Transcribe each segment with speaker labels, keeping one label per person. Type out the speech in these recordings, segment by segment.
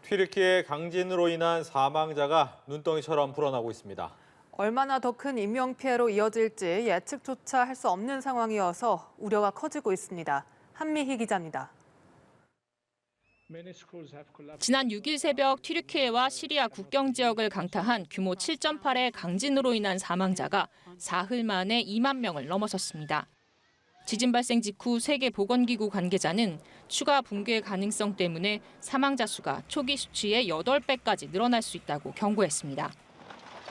Speaker 1: 튀르키예 강진으로 인한 사망자가 눈덩이처럼 불어나고 있습니다.
Speaker 2: 얼마나 더 큰 인명피해로 이어질지 예측조차 할 수 없는 상황이어서 우려가 커지고 있습니다. 한미희 기자입니다.
Speaker 3: 지난 6일 새벽 튀르키예와 시리아 국경 지역을 강타한 규모 7.8의 강진으로 인한 사망자가 사흘 만에 2만 명을 넘어섰습니다. 지진 발생 직후 세계보건기구 관계자는 추가 붕괴 가능성 때문에 사망자 수가 초기 수치의 8배까지 늘어날 수 있다고 경고했습니다.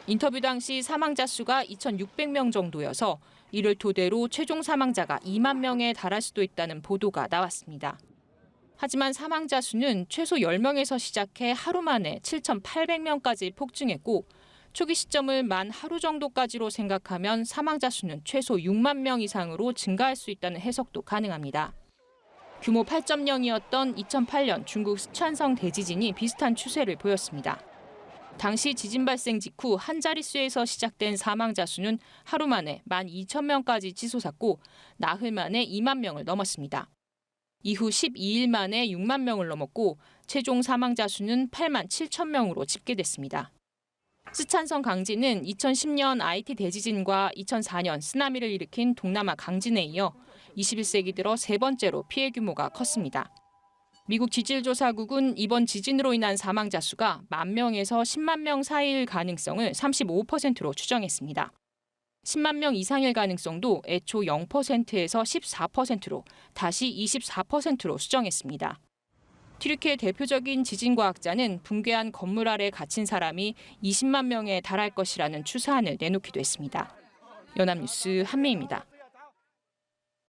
Speaker 3: 인터뷰 당시 사망자 수가 2,600명 정도여서 이를 토대로 최종 사망자가 2만 명에 달할 수도 있다는 보도가 나왔습니다. 하지만 사망자 수는 최소 10명에서 시작해 하루 만에 7,800명까지 폭증했고 초기 시점을 만 하루 정도까지로 생각하면 사망자 수는 최소 6만 명 이상으로 증가할 수 있다는 해석도 가능합니다. 규모 8.0이었던 2008년 중국 스촨성 대지진이 비슷한 추세를 보였습니다. 당시 지진 발생 직후 한 자릿수에서 시작된 사망자 수는 하루 만에 12,000명까지 치솟았고 나흘 만에 2만 명을 넘었습니다. 이후 12일 만에 6만 명을 넘었고 최종 사망자 수는 8만 7천 명으로 집계됐습니다. 스촨성 강진은 2010년 IT 대지진과 2004년 쓰나미를 일으킨 동남아 강진에 이어 21세기 들어 세 번째로 피해 규모가 컸습니다. 미국 지질조사국은 이번 지진으로 인한 사망자 수가 10,000명에서 10만 명 사이일 가능성을 35%로 추정했습니다. 10만 명 이상일 가능성도 애초 0%에서 14%로 다시 24%로 수정했습니다. 튀르키예 대표적인 지진과학자는 붕괴한 건물 아래 갇힌 사람이 20만 명에 달할 것이라는 추산을 내놓기도 했습니다. 연합뉴스 한미희입니다.